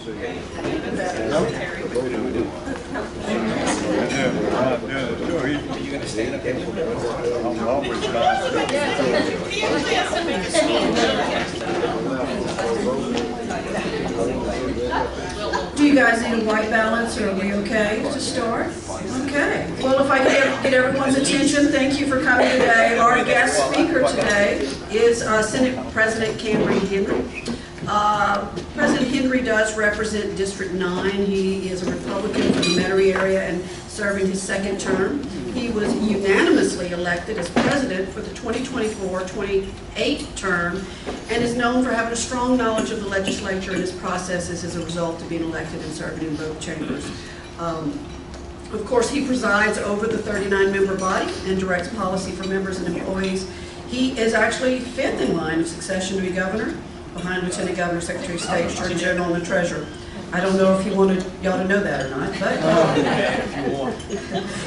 you going to stand up? I'm always Do you guys need a white balance, or are we okay to start? Okay. Well, if I can get everyone's attention, thank you for coming today. Our guest speaker today is Senate President Cameron Henry. President Henry does represent District 9. He is a Republican from the Metairie area and serving his second term. He was unanimously elected as president for the 2024-28 term and is known for having a strong knowledge of the legislature and its processes as a result of being elected and serving in both chambers. Of course, he presides over the 39-member body and directs policy for members and employees. He is actually fifth in line of succession to be governor, behind Lieutenant Governor, Secretary of State, Attorney General, and the Treasurer. I don't know if he wanted y'all to know that or not, but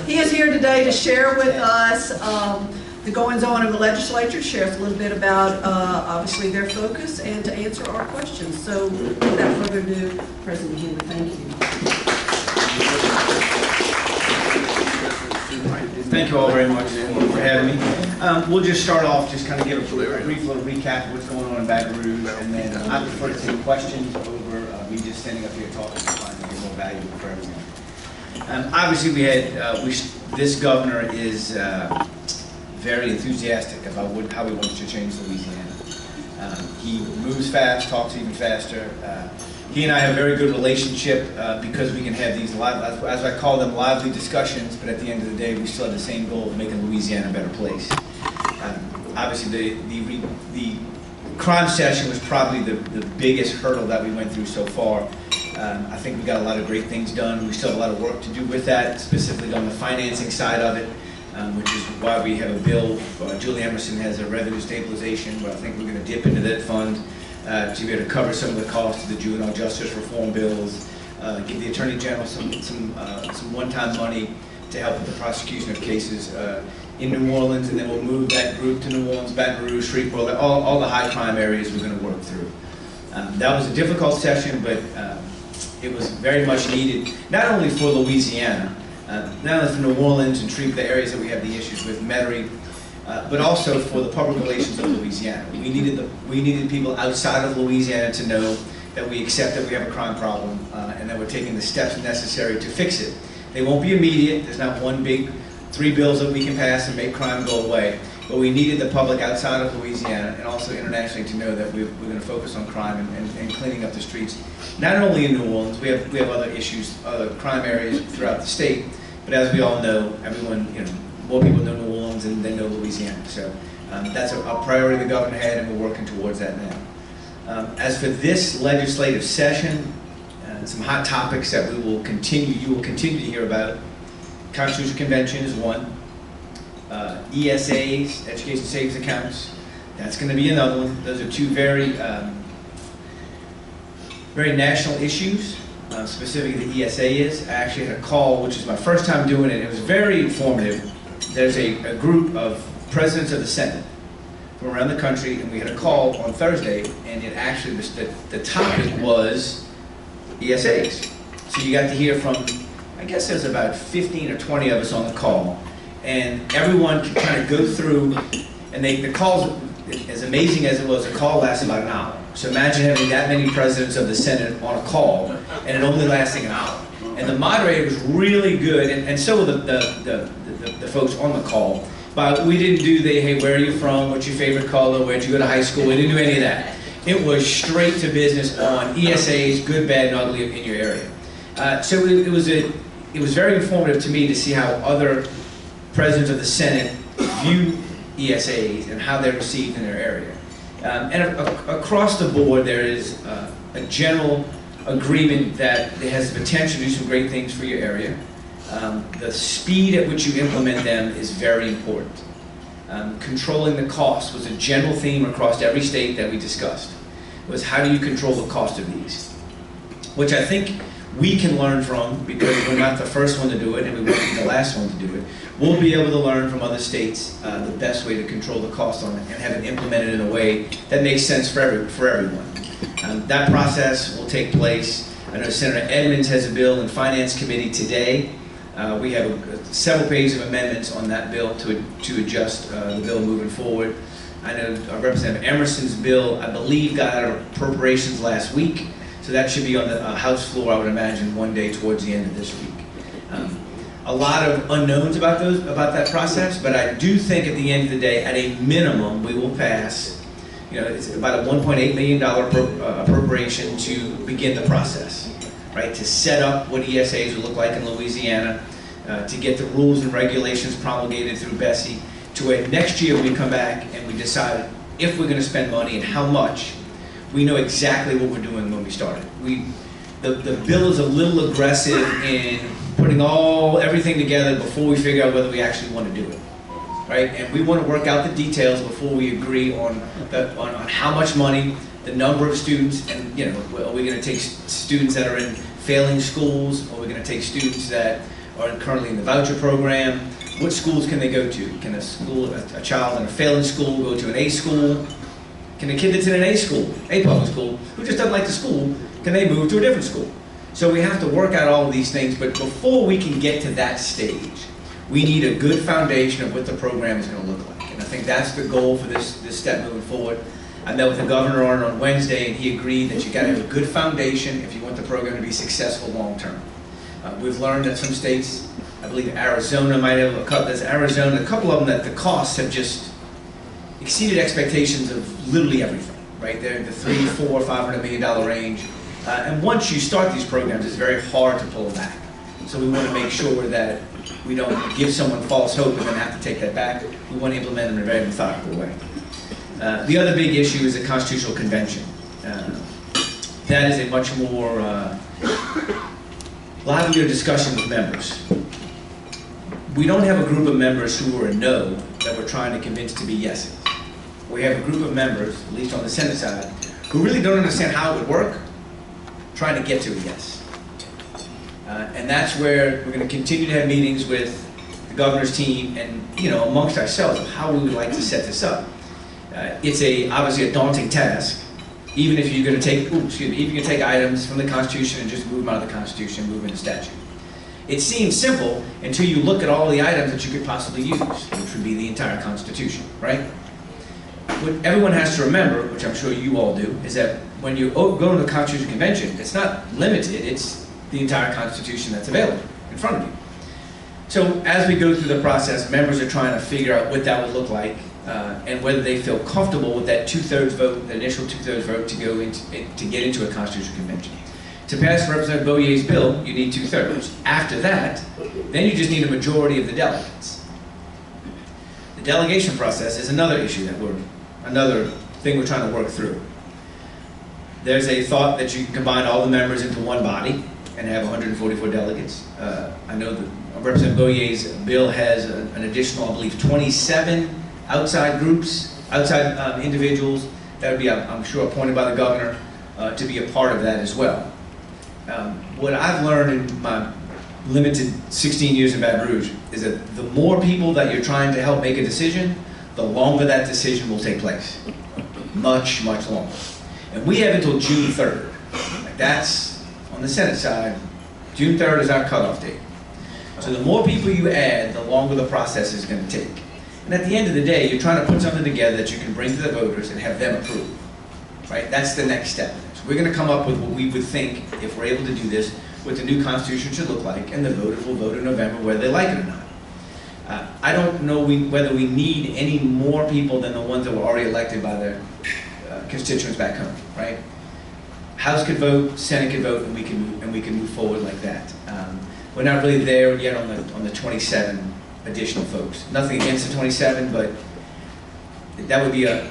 he is here today to share with us the goings-on of the legislature, share us a little bit about, obviously, their focus, and to answer our questions. So, without further ado, President Henry, thank you. Thank you all very much for having me. We'll just start off, just kind of give a brief little recap of what's going on in Baton Rouge, and then I prefer to take questions over me just standing up here talking to find to get more value for everyone. Obviously, we had this governor is very enthusiastic about how he wants to change Louisiana. He moves fast, talks even faster. He and I have a very good relationship because we can have these, as I call them, lively discussions, but at the end of the day, we still have the same goal of making Louisiana a better place. Obviously, the crime session was probably the biggest hurdle that we went through so far. I think we got a lot of great things done. We still have a lot of work to do with that, specifically on the financing side of it, which is why we have a bill. Julie Emerson has a revenue stabilization, but I think we're going to dip into that fund to be able to cover some of the costs of the juvenile justice reform bills, give the Attorney General some one-time money to help with the prosecution of cases in New Orleans, and then we'll move that group to New Orleans, Baton Rouge, Shreveport, all the high crime areas we're going to work through. That was a difficult session, but it was very much needed, not only for Louisiana, not only for New Orleans and Shreveport, the areas that we have the issues with, Metairie, but also for the public relations of Louisiana. We needed people outside of Louisiana to know that we accept that we have a crime problem and that we're taking the steps necessary to fix it. They won't be immediate. There's not one big 3 bills that we can pass and make crime go away. But we needed the public outside of Louisiana and also internationally to know that we're going to focus on crime and cleaning up the streets. Not only in New Orleans, we have other issues, other crime areas throughout the state. But as we all know, everyone, more people know New Orleans and they know Louisiana. So that's a priority the governor had, and we're working towards that now. As for this legislative session, some hot topics that you will continue to hear about. Constitutional Convention is one. ESAs, Education Savings Accounts, that's going to be another one. Those are two very national issues. Specifically, the ESA is. I actually had a call, which is my first time doing it. It was very informative. There's a group of presidents of the Senate from around the country, and we had a call on Thursday, and it actually was the topic was ESAs. So you got to hear from, I guess there's about 15 or 20 of us on the call, and everyone could kind of go through, and the calls, as amazing as it was, the call lasted about an hour. So imagine having that many presidents of the Senate on a call, and it only lasting an hour. And the moderator was really good, and so were the folks on the call. But we didn't do hey, where are you from? What's your favorite color? Where'd you go to high school? We didn't do any of that. It was straight to business on ESAs, good, bad, and ugly in your area. So it was very informative to me to see how other presidents of the Senate view ESAs and how they're received in their area. And across the board, there is a general agreement that it has the potential to do some great things for your area. The speed at which you implement them is very important. Controlling the cost was a general theme across every state that we discussed, was how do you control the cost of these? Which I think we can learn from, because we're not the first one to do it and we won't be the last one to do it. We'll be able to learn from other states the best way to control the cost on it and have it implemented in a way that makes sense for everyone. That process will take place. I know Senator Edmonds has a bill in Finance Committee today. We have several pages of amendments on that bill to adjust the bill moving forward. I know Representative Emerson's bill, I believe, got out of appropriations last week, so that should be on the House floor, I would imagine, one day towards the end of this week. A lot of unknowns about that process, but I do think at the end of the day, at a minimum, we will pass. It's about a $1.8 million appropriation to begin the process, right? To set up what ESAs would look like in Louisiana, to get the rules and regulations promulgated through Brpc, to where next year we come back and we decide if we're going to spend money and how much. We know exactly what we're doing when we started. The bill is a little aggressive in putting everything together before we figure out whether we actually want to do it, right? And we want to work out the details before we agree on how much money, the number of students, and are we going to take students that are in failing schools, or are we going to take students that are currently in the voucher program? What schools can they go to? Can a child in a failing school go to an A school? Can a kid that's in an A school, a public school, who just doesn't like the school, can they move to a different school? So we have to work out all of these things, but before we can get to that stage, we need a good foundation of what the program is going to look like. And I think that's the goal for this step moving forward. I met with the governor on Wednesday, and he agreed that you got to have a good foundation if you want the program to be successful long term. We've learned that some states, I believe Arizona might have a couple of them, that the costs have just exceeded expectations of literally everything, right? They're in the $300, $400, $500 million range. And once you start these programs, it's very hard to pull back. So we want to make sure that we don't give someone false hope and then have to take that back. We want to implement them in a very methodical way. The other big issue is the Constitutional Convention. That is a much more livelier discussion with members. We don't have a group of members who are a no that we're trying to convince to be yeses. We have a group of members, at least on the Senate side, who really don't understand how it would work, trying to get to a yes. And that's where we're going to continue to have meetings with the governor's team and, amongst ourselves of how we would like to set this up. It's obviously a daunting task, even if you're going to take items from the Constitution and just move them out of the Constitution, move into statute. It seems simple until you look at all the items that you could possibly use, which would be the entire Constitution, right? What everyone has to remember, which I'm sure you all do, is that when you go to the Constitutional Convention, it's not limited, it's the entire Constitution that's available in front of you. So as we go through the process, members are trying to figure out what that would look like and whether they feel comfortable with that two-thirds vote, the initial two-thirds vote to get into a Constitutional Convention. To pass Representative Beauier's bill, you need two-thirds. After that, then you just need a majority of the delegates. The delegation process is another issue another thing we're trying to work through. There's a thought that you can combine all the members into one body and have 144 delegates. I know that Representative Beauier's bill has an additional, I believe, 27 outside groups, outside individuals that would be, I'm sure, appointed by the governor to be a part of that as well. What I've learned in my limited 16 years in Baton Rouge is that the more people that you're trying to help make a decision, the longer that decision will take place. Much, much longer. And we have until June 3rd. That's on the Senate side. June 3rd is our cutoff date. So the more people you add, the longer the process is going to take. And at the end of the day, you're trying to put something together that you can bring to the voters and have them approve. Right? That's the next step. So we're going to come up with what we would think, if we're able to do this, what the new Constitution should look like, and the voters will vote in November whether they like it or not. I don't know whether we need any more people than the ones that were already elected by their constituents back home, right? House could vote, Senate could vote, and we can move forward like that. We're not really there yet on the 27 additional folks. Nothing against the 27, but that would be it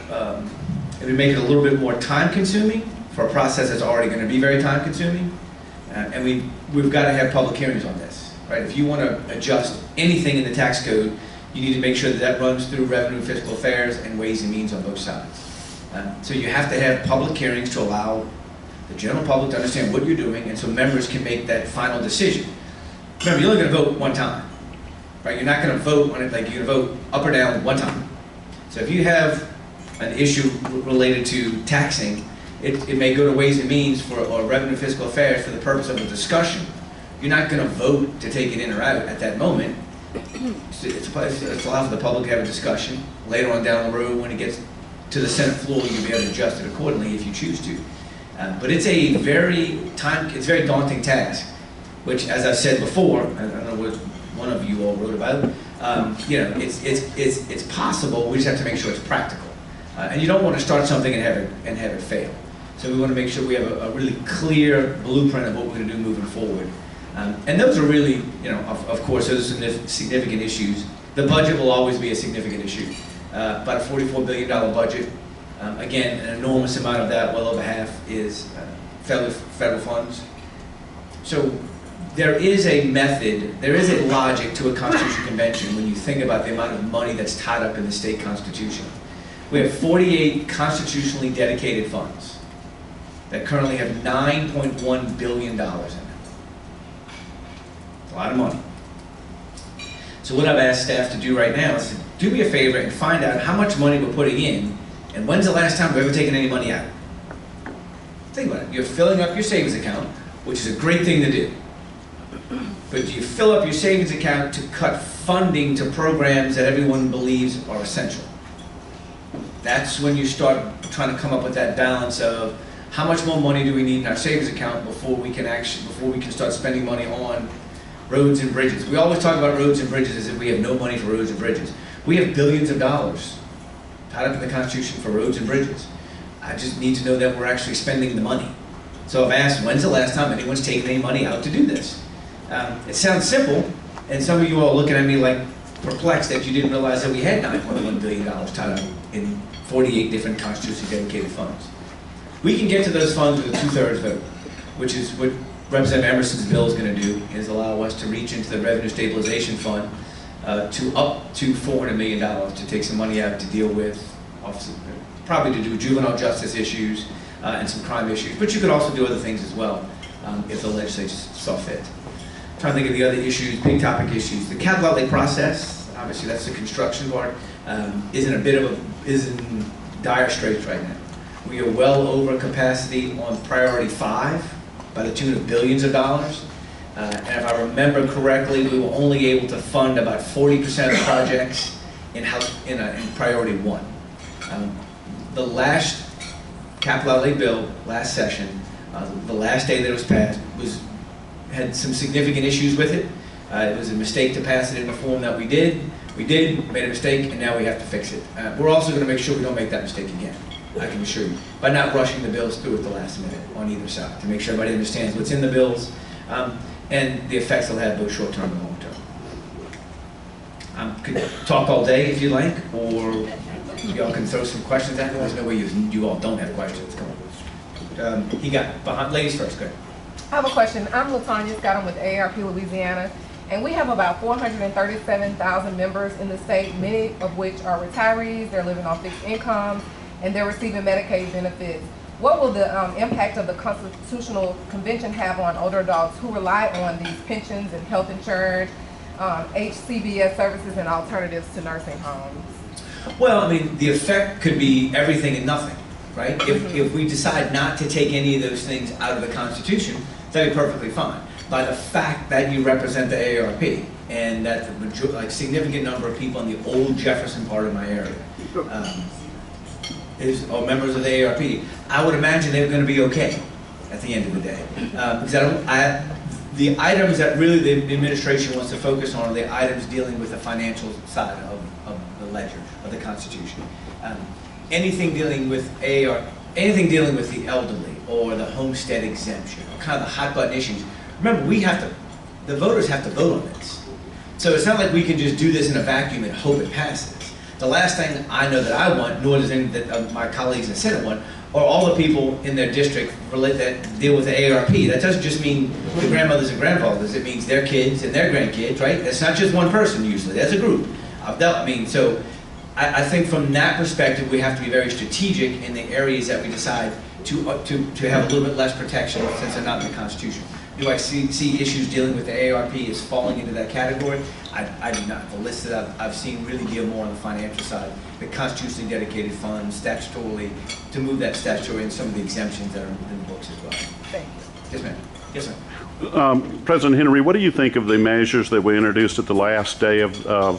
would make it a little bit more time-consuming for a process that's already going to be very time-consuming. And we've got to have public hearings on this, right? If you want to adjust anything in the tax code, you need to make sure that that runs through Revenue and Fiscal Affairs and Ways and Means on both sides. So you have to have public hearings to allow the general public to understand what you're doing, and so members can make that final decision. Remember, you're only going to vote one time, right? You're not going to vote on it like you're going to vote up or down one time. So if you have an issue related to taxing, it may go to Ways and Means or Revenue and Fiscal Affairs for the purpose of a discussion. You're not going to vote to take it in or out at that moment. It's allowed for the public to have a discussion. Later on down the road, when it gets to the Senate floor, you'll be able to adjust it accordingly if you choose to. But it's a very daunting task, which, as I've said before, I don't know what one of you all wrote about. It's possible. We just have to make sure it's practical, and you don't want to start something and have it fail. So we want to make sure we have a really clear blueprint of what we're going to do moving forward. And those are really, of course, those are significant issues. The budget will always be a significant issue. About a $44 billion budget. Again, an enormous amount of that, well over half, is federal funds. So there is a method, there is a logic to a Constitutional Convention when you think about the amount of money that's tied up in the state constitution. We have 48 constitutionally dedicated funds that currently have $9.1 billion in them. A lot of money. So what I've asked staff to do right now is to do me a favor and find out how much money we're putting in and when's the last time we've ever taken any money out. Think about it. You're filling up your savings account, which is a great thing to do. But do you fill up your savings account to cut funding to programs that everyone believes are essential? That's when you start trying to come up with that balance of how much more money do we need in our savings account before we can start spending money on roads and bridges. We always talk about roads and bridges as if we have no money for roads and bridges. We have billions of dollars tied up in the Constitution for roads and bridges. I just need to know that we're actually spending the money. So I've asked, when's the last time anyone's taken any money out to do this? It sounds simple, and some of you all are looking at me like perplexed that you didn't realize that we had $9.1 billion tied up in 48 different constitutionally dedicated funds. We can get to those funds with a 2/3 vote, which is what Representative Emerson's bill is going to do, is allow us to reach into the Revenue Stabilization Fund to up to $400 million to take some money out to deal with, probably to do juvenile justice issues and some crime issues. But you could also do other things as well if the legislature saw fit. I'm trying to think of the other issues, big topic issues. The capital outlay process, obviously that's the construction part, is in dire straits right now. We are well over capacity on priority 5 by the tune of billions of dollars. And if I remember correctly, we were only able to fund about 40% of the projects in priority 1. The last capital outlay bill, last session, the last day that it was passed, had some significant issues with it. It was a mistake to pass it in the form that we did. We made a mistake, and now we have to fix it. We're also going to make sure we don't make that mistake again, I can assure you, by not rushing the bills through at the last minute on either side, to make sure everybody understands what's in the bills and the effects they'll have both short-term and long-term. I could talk all day if you like, or y'all can throw some questions at me. There's no way you all don't have questions. Come on. He got behind. Ladies first, go ahead. I have a question. I'm LaTanya Scott. I'm with AARP Louisiana, and we have about 437,000 members in the state, many of which are retirees. They're living on fixed incomes, and they're receiving Medicaid benefits. What will the impact of the Constitutional Convention have on older adults who rely on these pensions and health insurance, HCBS services, and alternatives to nursing homes? Well, I mean, the effect could be everything and nothing, right? If we decide not to take any of those things out of the Constitution, that'd be perfectly fine. By the fact that you represent the AARP and that the significant number of people in the old Jefferson part of my area are members of the AARP, I would imagine they're going to be okay at the end of the day. Because the items that really the administration wants to focus on are the items dealing with the financial side of the ledger of the Constitution. Anything dealing with anything dealing with the elderly or the homestead exemption, or kind of the hot button issues. Remember, the voters have to vote on this. So it's not like we can just do this in a vacuum and hope it passes. The last thing I know that I want, nor does any of my colleagues in the Senate want, are all the people in their district that deal with the AARP. That doesn't just mean the grandmothers and grandfathers. It means their kids and their grandkids, right? That's not just one person usually. That's a group. So I think from that perspective, we have to be very strategic in the areas that we decide to have a little bit less protection since they're not in the Constitution. Do I see issues dealing with the AARP as falling into that category? I do not. The list that I've seen really deal more on the financial side, the constitutionally dedicated funds, statutorily, to move that statutory and some of the exemptions that are within the books as well. Thank you. Yes, ma'am. Yes, sir. President Henry, what do you think of the measures that we introduced at the last day of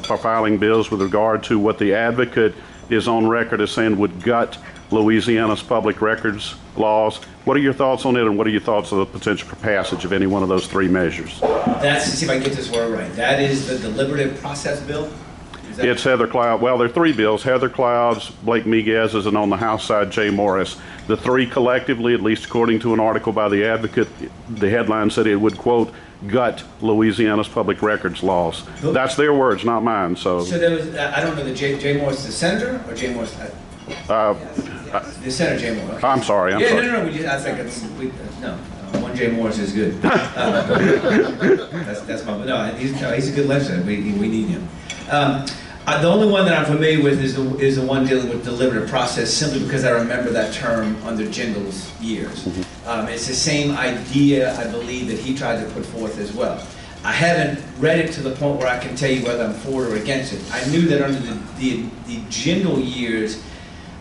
for filing bills with regard to what the advocate is on record as saying would gut Louisiana's public records laws? What are your thoughts on it, and what are your thoughts on the potential for passage of any one of those three measures? That's, to see if I can get this word right, that is the deliberative process bill? Is that- It's Heather Cloud. Well, there are three bills: Heather Cloud's, Blake Miguez's, and on the House side, Jay Morris. The three collectively, at least according to an article by the advocate, the headline said it would, quote, gut Louisiana's public records laws. That's their words, not mine. So there was, I don't know, Jay Morris, the senator, or Jay Morris? The Senator Jay Morris. Okay. I'm sorry. No, I think one Jay Morris is good. That's my, he's a good legislator. We need him. The only one that I'm familiar with is the one dealing with deliberative process, simply because I remember that term under Jindal's years. It's the same idea, I believe, that he tried to put forth as well. I haven't read it to the point where I can tell you whether I'm for or against it. I knew that under the Jindal years,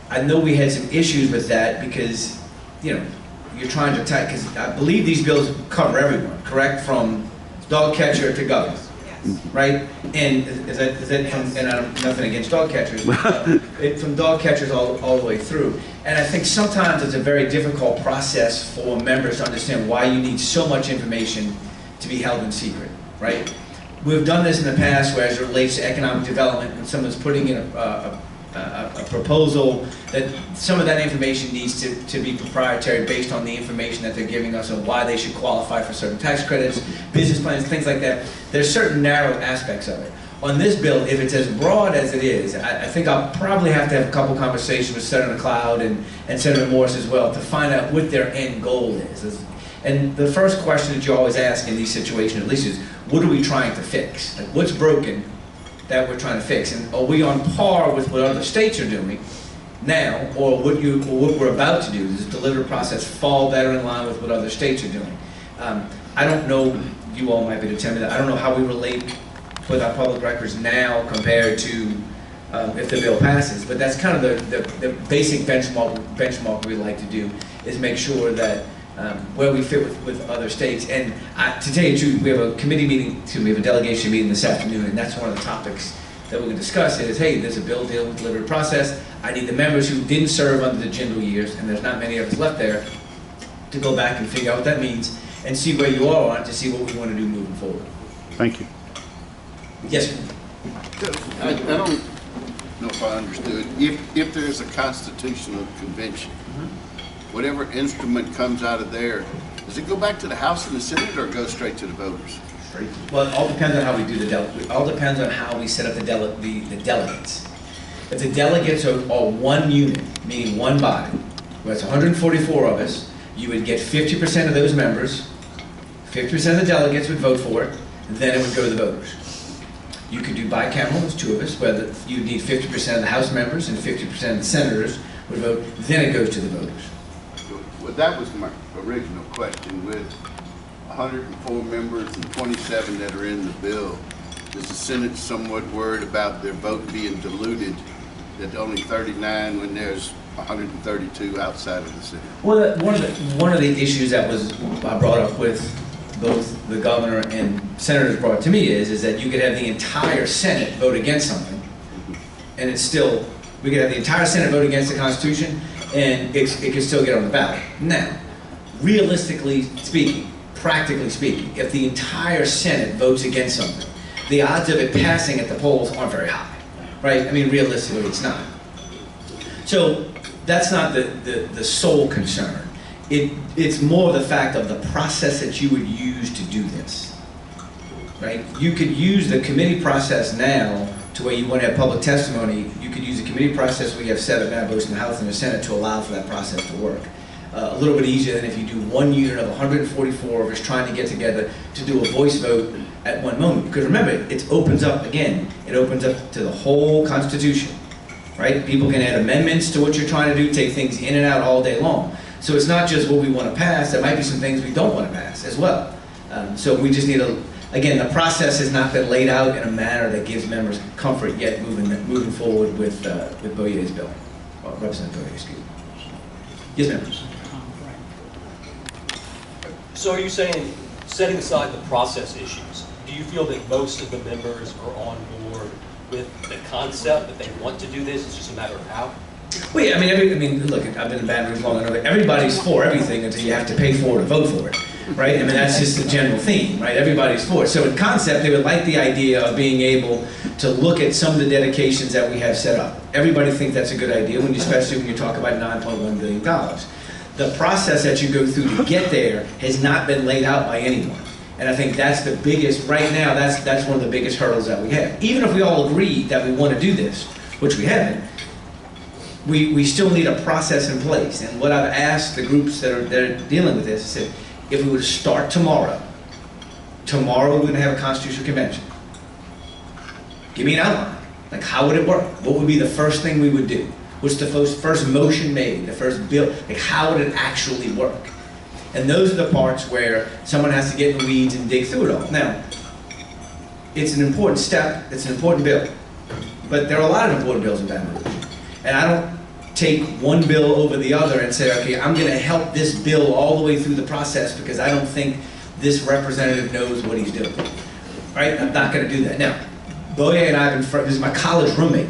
I know we had some issues with that because, you're trying to tie, because I believe these bills cover everyone, correct? From dog catcher to governor, right? And is that from, and I'm nothing against dog catchers, from dog catchers all the way through. And I think sometimes it's a very difficult process for members to understand why you need so much information to be held in secret, right? We've done this in the past where, as it relates to economic development, when someone's putting in a proposal, that some of that information needs to be proprietary based on the information that they're giving us on why they should qualify for certain tax credits, business plans, things like that. There's certain narrow aspects of it. On this bill, if it's as broad as it is, I think I'll probably have to have a couple conversations with Senator Cloud and Senator Morris as well to find out what their end goal is. And the first question that you always ask in these situations, at least, is what are we trying to fix? Like, what's broken that we're trying to fix? And are we on par with what other states are doing now, or what we're about to do? Does the deliberative process fall better in line with what other states are doing? I don't know, you all might be able to tell me that. I don't know how we relate with our public records now compared to if the bill passes, but that's kind of the basic benchmark we like to do, is make sure that where we fit with other states. And to tell you the truth, we have a committee meeting, we have a delegation meeting this afternoon, and that's one of the topics that we're going to discuss is, hey, there's a bill dealing with deliberative process. I need the members who didn't serve under the Jindal years, and there's not many of us left there, to go back and figure out what that means and see where you are on it to see what we want to do moving forward. thank you. Yes, sir. I don't know if I understood. If there's a constitutional convention, whatever instrument comes out of there, does it go back to the House and the Senate, or go straight to the voters? Well, it all depends on how we do it all depends on how we set up the delegates. If the delegates are one unit, meaning one body, where it's 144 of us, you would get 50% of those members, 50% of the delegates would vote for it, then it would go to the voters. You could do bicameral, there's two of us, where you'd need 50% of the House members and 50% of the senators would vote, then it goes to the voters. Well, that was my original question. With 104 members and 27 that are in the bill, is the Senate somewhat worried about their vote being diluted, that only 39 when there's 132 outside of the Senate? Well, one of the issues that was brought up with both the governor and senators brought to me is that you could have the entire Senate vote against something, and it's still, we could have the entire Senate vote against the Constitution, and it could still get on the ballot. Now, realistically speaking, practically speaking, if the entire Senate votes against something, the odds of it passing at the polls aren't very high, right? I mean, realistically, it's not. So that's not the sole concern. It's more the fact of the process that you would use to do this, right? You could use the committee process now to where you want to have public testimony. You could use the committee process where you have 7 votes in the House and the Senate to allow for that process to work. A little bit easier than if you do one unit of 144 of us trying to get together to do a voice vote at one moment. Because remember, it opens up, again, it opens up to the whole Constitution, right? People can add amendments to what you're trying to do, take things in and out all day long. So it's not just what we want to pass, there might be some things we don't want to pass as well. So we just need again, the process has not been laid out in a manner that gives members comfort yet moving forward with Boyer's bill. Representative Boyer, excuse me. Yes, ma'am. So are you saying, setting aside the process issues, do you feel that most of the members are on board with the concept that they want to do this? It's just a matter of how? Well, yeah, I mean, look, I've been in Baton Rouge long enough. Everybody's for everything until you have to pay for it or vote for it, right? I mean, that's just the general theme, right? Everybody's for it. So in concept, they would like the idea of being able to look at some of the dedications that we have set up. Everybody thinks that's a good idea, especially when you talk about $9.1 billion. The process that you go through to get there has not been laid out by anyone. And I think that's the biggest, right now, that's one of the biggest hurdles that we have. Even if we all agree that we want to do this, which we haven't, we still need a process in place. And what I've asked the groups that are dealing with this, I said, if we were to start tomorrow we're going to have a constitutional convention. Give me an outline. Like, how would it work? What would be the first thing we would do? What's the first motion made, the first bill? Like, how would it actually work? And those are the parts where someone has to get in the weeds and dig through it all. Now, it's an important step, it's an important bill, but there are a lot of important bills in Baton Rouge. And I don't take one bill over the other and say, okay, I'm going to help this bill all the way through the process because I don't think this representative knows what he's doing. Right? I'm not going to do that. Now, Boyer and I have been friends. This is my college roommate.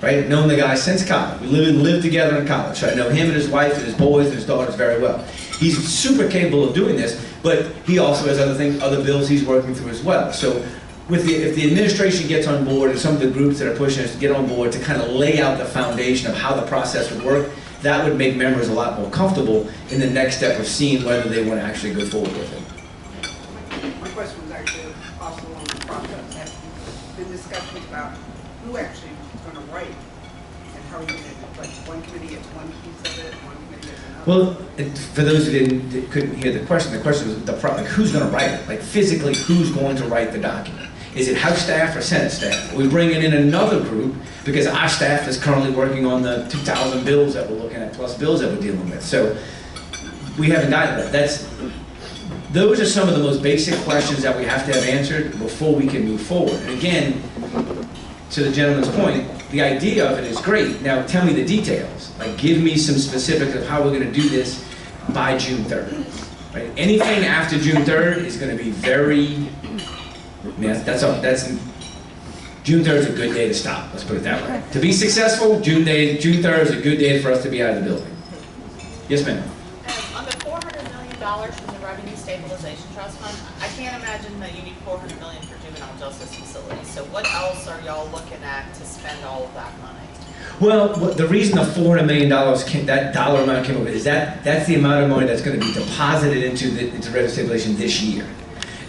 Right? I've known the guy since college. We lived together in college. So I know him and his wife and his boys and his daughters very well. He's super capable of doing this, but he also has other bills he's working through as well. So if the administration gets on board and some of the groups that are pushing us to get on board to kind of lay out the foundation of how the process would work, that would make members a lot more comfortable in the next step of seeing whether they want to actually go forward with it. My question was actually also on the process. Have been discussions about who actually is going to write and how are you going to do it? Like one committee gets one piece of it, one committee gets another? Well, for those that couldn't hear the question was like, who's going to write it? Like physically, who's going to write the document? Is it House staff or Senate staff? Are we bringing in another group because our staff is currently working on the 2,000 bills that we're looking at, plus bills that we're dealing with. So we haven't gotten that. Those are some of the most basic questions that we have to have answered before we can move forward. And again, to the gentleman's point, the idea of it is great. Now tell me the details. Like give me some specifics of how we're going to do this by June 3rd. Right? Anything after June 3rd is going to be very. I mean, June 3rd is a good day to stop, let's put it that way. To be successful, June 3rd is a good day for us to be out of the building. Yes, ma'am. On the $400 million from the Revenue Stabilization Trust Fund, I can't imagine that you need $400 million for juvenile justice facilities. So what else are y'all looking at to spend all of that money? Well, the reason the $400 million, that dollar amount came up with is that's the amount of money that's going to be deposited into revenue stabilization this year.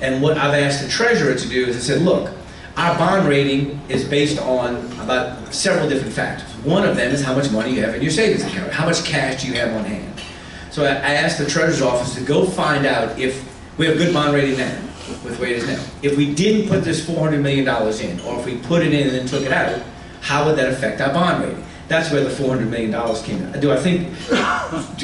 And what I've asked the treasurer to do is I said, look, our bond rating is based on about several different factors. One of them is how much money you have in your savings account, how much cash do you have on hand. So I asked the treasurer's office to go find out if we have a good bond rating now, with the way it is now. If we didn't put this $400 million in, or if we put it in and then took it out, how would that affect our bond rating? That's where the $400 million came out. Do I think,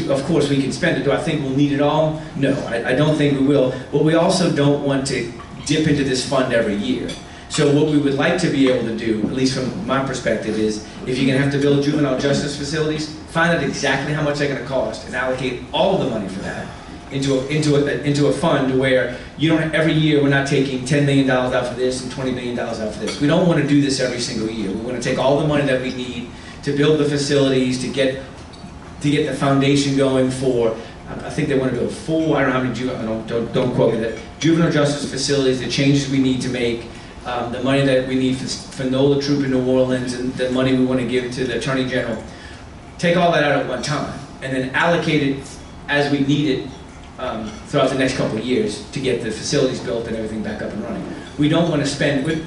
of course we can spend it, do I think we'll need it all? No, I don't think we will. But we also don't want to dip into this fund every year. So what we would like to be able to do, at least from my perspective, is if you're going to have to build juvenile justice facilities, find out exactly how much they're going to cost and allocate all of the money for that into a fund where you don't, every year we're not taking $10 million out for this and $20 million out for this. We don't want to do this every single year. We want to take all the money that we need to build the facilities, to get the foundation going for, I think they want to build 4, I don't know how many, don't quote me, that juvenile justice facilities, the changes we need to make, the money that we need for NOLA Troop in New Orleans, and the money we want to give to the Attorney General. Take all that out at one time, and then allocate it as we need it throughout the next couple of years to get the facilities built and everything back up and running. We don't want to spend,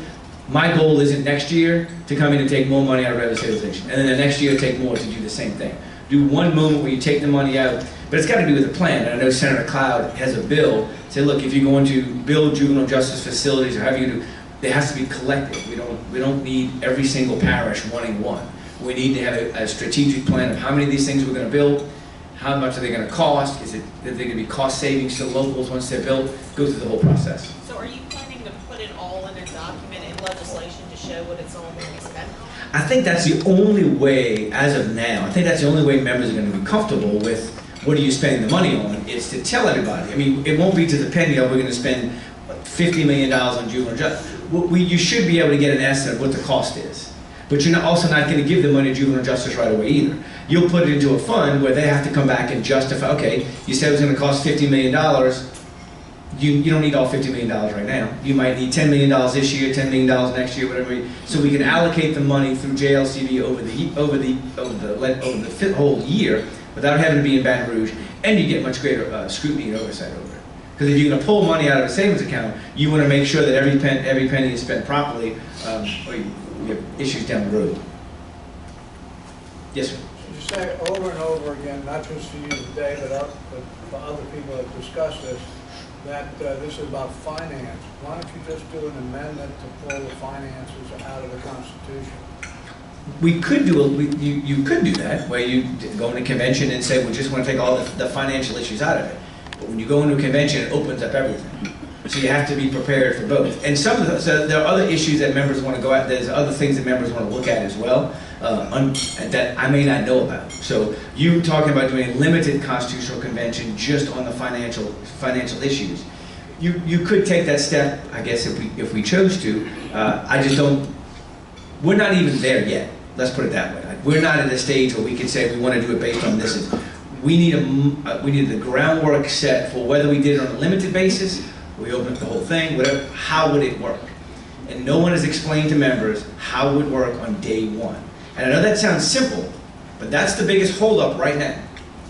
my goal isn't next year to come in and take more money out of revenue stabilization, and then the next year take more to do the same thing. Do one moment where you take the money out, but it's got to do with a plan. And I know Senator Cloud has a bill, say, look, if you're going to build juvenile justice facilities or however you do, there has to be collective. We don't need every single parish wanting one. We need to have a strategic plan of how many of these things we're going to build, How much are they gonna cost? Is they gonna be cost savings to locals once they're built? Go through the whole process. So are you planning to put it all in a document in legislation to show what it's all going to be spent on? I think that's the only way, as of now, I think that's the only way members are gonna be comfortable with what are you spending the money on, is to tell everybody. I mean, it won't be to the penny of we're gonna spend $50 million on juvenile justice. You should be able to get an estimate of what the cost is. But you're also not gonna give the money to juvenile justice right away either. You'll put it into a fund where they have to come back and justify, okay, you said it was gonna cost $50 million. You don't need all $50 million right now. You might need $10 million this year, $10 million next year, whatever. So we can allocate the money through JLCB over the whole year without having to be in Baton Rouge, and you get much greater scrutiny and oversight over it. Because if you're going to pull money out of a savings account, you want to make sure that every penny is spent properly, or you have issues down the road. Yes, sir. You say over and over again, not just for you today, but for other people that discuss this, that this is about finance. Why don't you just do an amendment to pull the finances out of the Constitution? We could do you could do that, where you go in a convention and say, we just want to take all the financial issues out of it. But when you go into a convention, it opens up everything. So you have to be prepared for both. And so there are other issues that members want to go at. There's other things that members want to look at as well that I may not know about. So you talking about doing a limited constitutional convention just on the financial issues. You could take that step, I guess, if we chose to. I just don't. We're not even there yet. Let's put it that way. Like, we're not at a stage where we can say we want to do it based on this. We need the groundwork set for whether we did it on a limited basis. We open up the whole thing, whatever, how would it work? And no one has explained to members how it would work on day one. And I know that sounds simple, but that's the biggest holdup right now.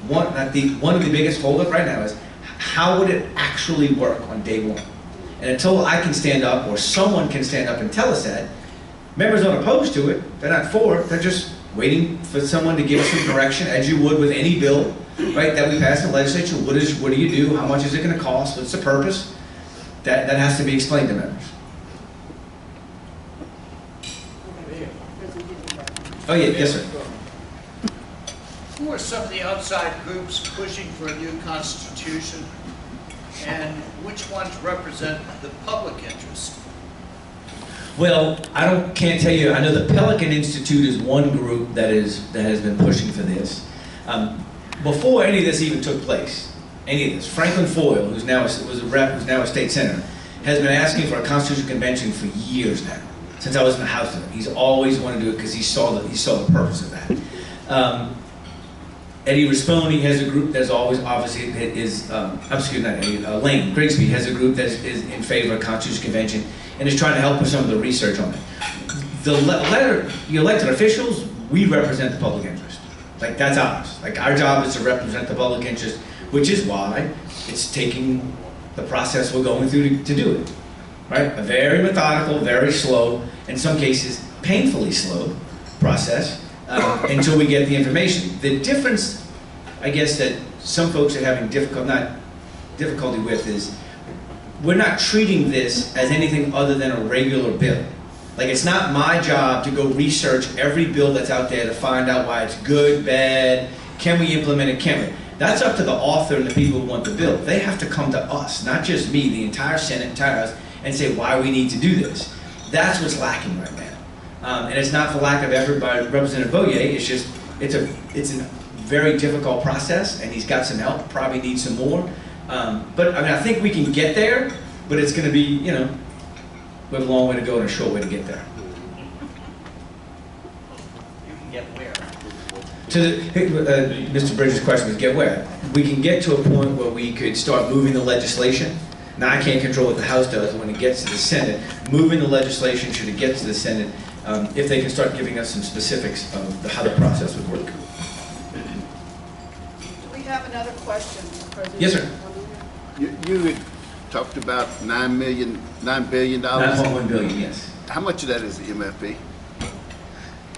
One of the biggest holdup right now is how would it actually work on day one? And until I can stand up or someone can stand up and tell us that, members aren't opposed to it, they're not for it, they're just waiting for someone to give us some direction, as you would with any bill, right, that we pass in the legislature. What do you do? How much is it going to cost? What's the purpose? That has to be explained to members. Oh yeah, yes sir. Who are some of the outside groups pushing for a new constitution, and which ones represent the public interest? Well, can't tell you. I know the Pelican Institute is one group that has been pushing for this. Before any of this even took place, Franklin Foyle, who's now a state senator, has been asking for a constitutional convention for years now. Since I was in the House with him, he's always wanted to do it because he saw the purpose of that. Eddie Rispone has a group that's always obviously Lane Grigsby has a group that is in favor of a constitutional convention and is trying to help with some of the research on it. The elected officials, we represent the public interest. Like, that's ours. Like, our job is to represent the public interest, which is why it's taking the process we're going through to do it. Right? A very methodical, very slow, in some cases painfully slow process until we get the information. The difference, I guess, that some folks are having difficulty with is we're not treating this as anything other than a regular bill. Like, it's not my job to go research every bill that's out there to find out why it's good, bad, can we implement it, can't we? That's up to the author and the people who want the bill. They have to come to us, not just me, the entire Senate, entire House, and say why we need to do this. That's what's lacking right now. And it's not for lack of effort by Representative Boyer, it's just, it's a very difficult process, and he's got some help, probably needs some more. But I mean, I think we can get there, but it's going to be, we have a long way to go and a short way to get there. You can get where? Mr. Bridges' question was get where? We can get to a point where we could start moving the legislation. Now, I can't control what the House does when it gets to the Senate. Moving the legislation should it get to the Senate, if they can start giving us some specifics of how the process would work. Do we have another question, President? Yes, sir. You had talked about $9 billion. $9.1 billion, yes. How much of that is the MFP?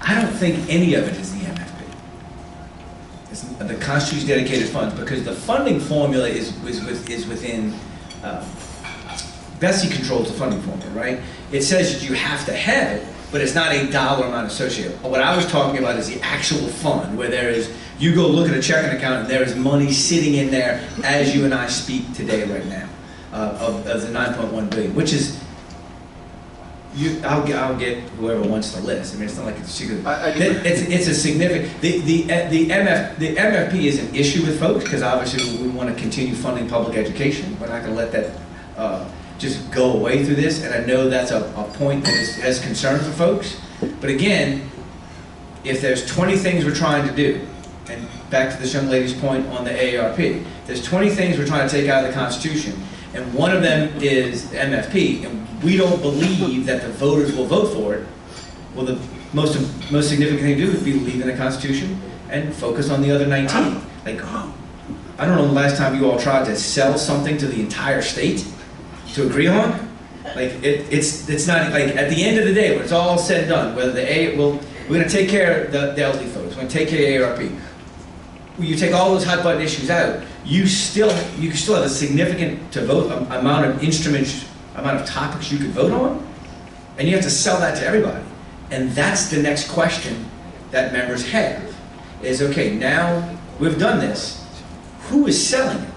I don't think any of it is the MFP. It's the Constitution's dedicated funds, because the funding formula is within, Betsy controls the funding formula, right? It says that you have to have it, but it's not a dollar amount associated. What I was talking about is the actual fund, where there is You go look at a checking account and there is money sitting in there as you and I speak today right now, of the 9.1 billion, which is, I'll get whoever wants the list. I mean, it's not like it's secret. It's a significant, the MFP is an issue with folks because obviously we want to continue funding public education. We're not going to let that just go away through this, and I know that's a point that has concern for folks. But again, if there's 20 things we're trying to do, and back to this young lady's point on the AARP, there's 20 things we're trying to take out of the Constitution, and one of them is the MFP, and we don't believe that the voters will vote for it. Well, the most significant thing to do would be leave in the Constitution and focus on the other 19. Like, I don't know the last time you all tried to sell something to the entire state to agree on. Like, it's not, like, at the end of the day, when it's all said and done, whether we're going to take care of the elderly folks, we're going to take care of AARP. When you take all those hot button issues out, you can still have a significant amount of instruments, amount of topics you could vote on, and you have to sell that to everybody. And that's the next question that members have, is okay, now we've done this, who is selling it?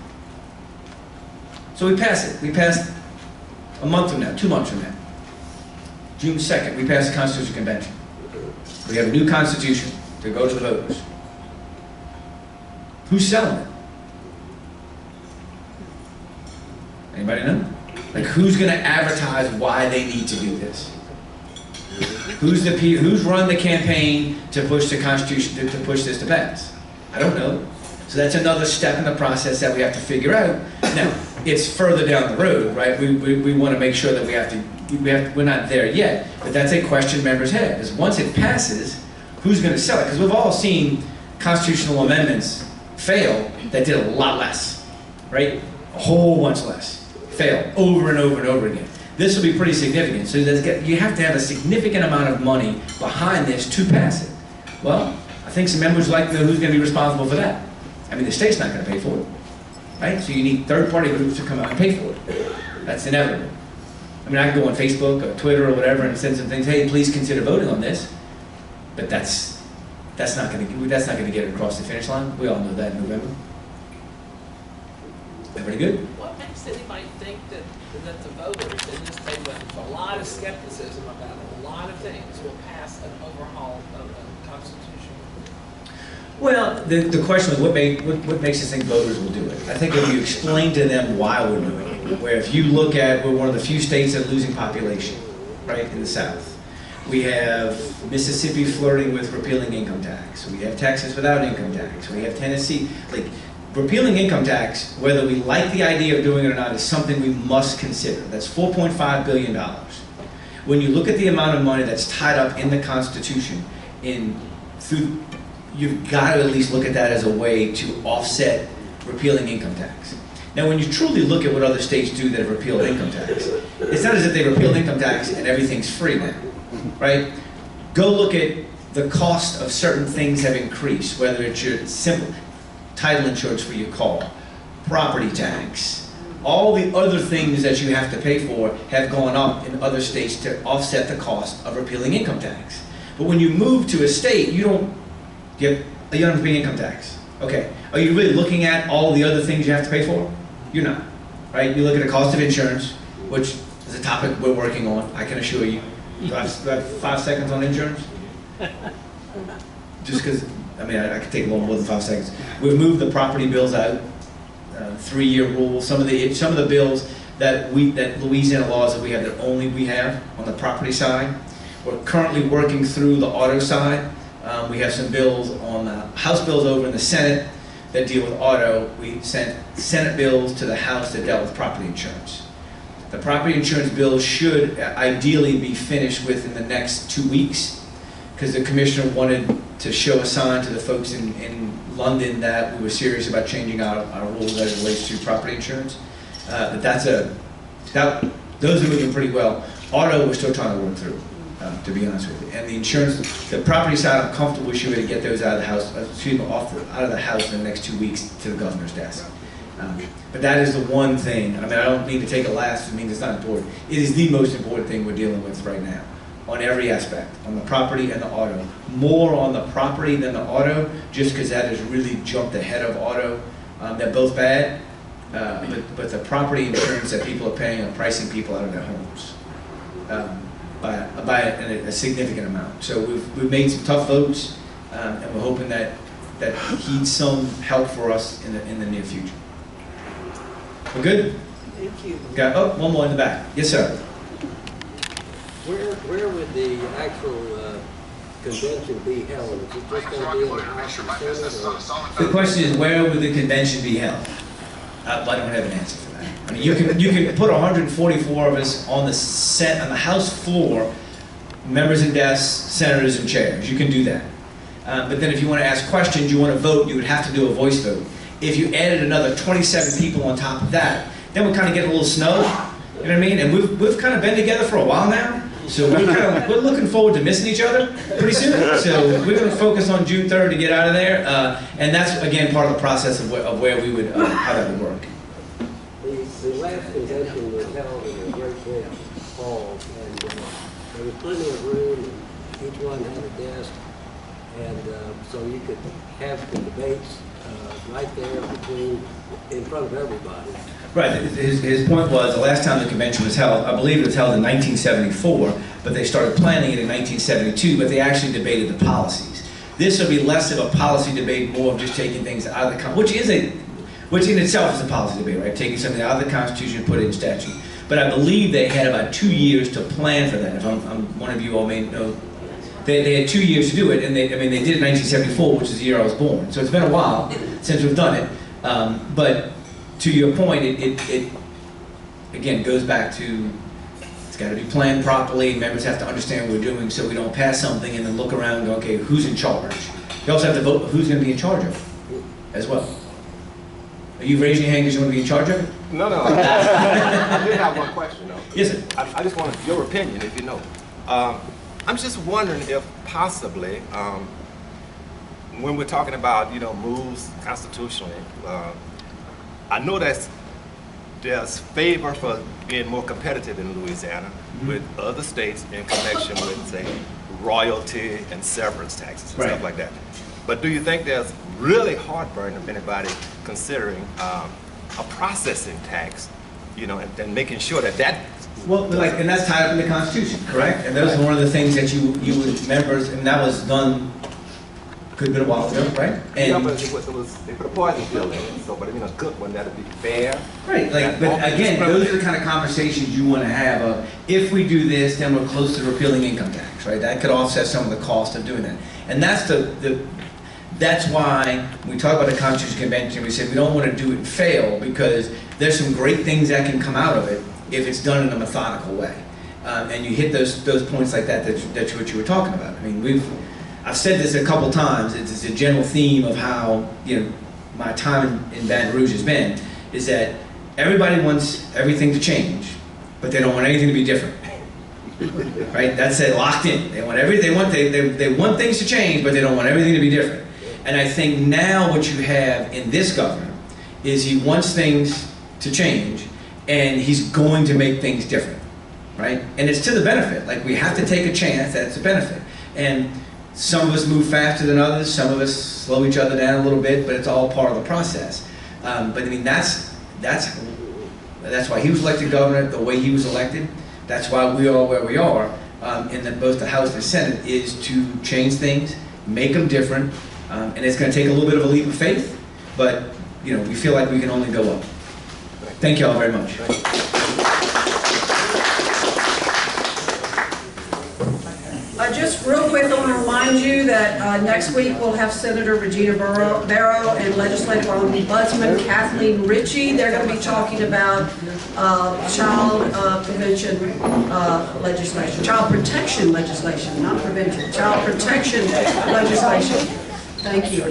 So we pass it. We passed a month from now, 2 months from now. June 2nd, we passed the Constitutional Convention. We have a new Constitution to go to the voters. Who's selling it? Anybody know? Like, who's going to advertise why they need to do this? Who's run the campaign to push the Constitution, to push this to pass? I don't know. So that's another step in the process that we have to figure out. Now, it's further down the road, right? We want to make sure that we're not there yet, but that's a question members have, is once it passes, who's going to sell it? Because we've all seen constitutional amendments fail that did a lot less, right? A whole bunch less. Fail over and over and over again. This will be pretty significant. So you have to have a significant amount of money behind this to pass it. Well, I think some members like to know who's going to be responsible for that. I mean, the state's not going to pay for it, right? So you need third-party groups to come out and pay for it. That's inevitable. I mean, I can go on Facebook or Twitter or whatever and send some things. Hey, please consider voting on this. But that's not going to get it across the finish line. We all know that in November. Everybody good? What makes anybody think that the voters in this state, with a lot of skepticism about a lot of things, will pass an overhaul of the Constitution? Well, the question is what makes us think voters will do it? I think if you explain to them why we're doing it, where if you look at, we're one of the few states that are losing population, right, in the South. We have Mississippi flirting with repealing income tax. We have Texas without income tax. We have Tennessee. Like, repealing income tax, whether we like the idea of doing it or not, is something we must consider. That's $4.5 billion. When you look at the amount of money that's tied up in the Constitution, you've got to at least look at that as a way to offset repealing income tax. Now, when you truly look at what other states do that have repealed income tax, it's not as if they repealed income tax and everything's free now, right? Go look at the cost of certain things have increased, whether it's your simple title insurance for your car, property tax, all the other things that you have to pay for have gone up in other states to offset the cost of repealing income tax. But when you move to a state, you don't have to pay income tax. Okay, are you really looking at all the other things you have to pay for? You're not, right? You look at the cost of insurance, which is a topic we're working on, I can assure you. Do I have 5 seconds on insurance? Just because, I mean, I could take a little more than 5 seconds. We've moved the property bills out, 3-year rule. Some of the bills that Louisiana laws that we have that only we have on the property side. We're currently working through the auto side. We have some bills on the House bills over in the Senate that deal with auto. We sent Senate bills to the House that dealt with property insurance. The property insurance bill should ideally be finished within the next 2 weeks, because the commissioner wanted to show a sign to the folks in London that we were serious about changing our rules as it relates to property insurance. But those are moving pretty well. Auto, we're still trying to work through, to be honest with you. And the insurance, the property side, I'm comfortable we should be able to get those out of the House, out of the House in the next 2 weeks to the governor's desk. But that is the one thing. I mean, I don't mean to take a last, it means it's not important. It is the most important thing we're dealing with right now. on every aspect, on the property and the auto. More on the property than the auto, just because that has really jumped ahead of auto. They're both bad, but the property insurance that people are paying are pricing people out of their homes by a significant amount. So we've made some tough votes, and we're hoping that heeds some help for us in the near future. We're good? Thank you. Got one more in the back. Yes, sir. Where would the actual convention be held? Is it just going to be in the House? The question is, where would the convention be held? I don't have an answer for that. I mean, you can put 144 of us on the House floor, members and desks, senators and chairs. You can do that. But then if you want to ask questions, you want to vote, you would have to do a voice vote. If you added another 27 people on top of that, then we're kind of getting a little snow. You know what I mean? And we've kind of been together for a while now. So we're looking forward to missing each other pretty soon. So we're going to focus on June 3rd to get out of there. And that's, again, part of the process of where we would, how that would work. The last convention was held in a great big hall, and there was plenty of room, and each one had a desk, and so you could have the debates right there in front of everybody. Right. His point was the last time the convention was held, I believe it was held in 1974, but they started planning it in 1972, but they actually debated the policies. This will be less of a policy debate, more of just taking things out of the Constitution, which in itself is a policy debate, right? Taking something out of the Constitution and put it in statute. But I believe they had about 2 years to plan for that. If one of you all may know, they had 2 years to do it, and they did it in 1974, which is the year I was born. So it's been a while since we've done it. But to your point, it again goes back to it's got to be planned properly. Members have to understand what we're doing, so we don't pass something and then look around and go, okay, who's in charge? You also have to vote who's going to be in charge of it as well. Are you raising your hand because you want to be in charge of it? No. I did have one question, though. Yes, sir. I just wanted your opinion, if you know. I'm just wondering if possibly, when we're talking about, moves constitutionally, I know there's favor for being more competitive in Louisiana with other states in connection with, say, royalty and severance taxes and stuff like that. But do you think there's really heartburn of anybody considering a processing tax, and making sure that well, and that's tied up in the Constitution, correct? And those are one of the things that you would members, and that was done. Could have been a while ago, right? And but they put a poison pill in it, but a good one that'd be fair. Right, but again, those are the kind of conversations you want to have of, if we do this, then we're close to repealing income tax, right? That could offset some of the cost of doing that. And that's that's why when we talk about the Constitution Convention, we said we don't want to do it and fail, because there's some great things that can come out of it if it's done in a methodical way. And you hit those points like that's what you were talking about. I mean, I've said this a couple times. It's a general theme of how my time in Baton Rouge has been, is that everybody wants everything to change, but they don't want anything to be different. Right? That's it, locked in. They want things to change, but they don't want everything to be different. And I think now what you have in this governor is he wants things to change, and he's going to make things different, right? And it's to the benefit. Like, we have to take a chance that it's a benefit. And some of us move faster than others, some of us slow each other down a little bit, but it's all part of the process. But I mean, that's why he was elected governor the way he was elected. That's why we are where we are in both the House and the Senate, is to change things, make them different, and it's going to take a little bit of a leap of faith, but we feel like we can only go up. Thank you all very much. Just real quick, I want to remind you that next week we'll have Senator Regina Barrow and Legislative Ombudsman Kathleen Ritchie. They're going to be talking about child prevention legislation, child protection legislation, not prevention, child protection legislation. Thank you.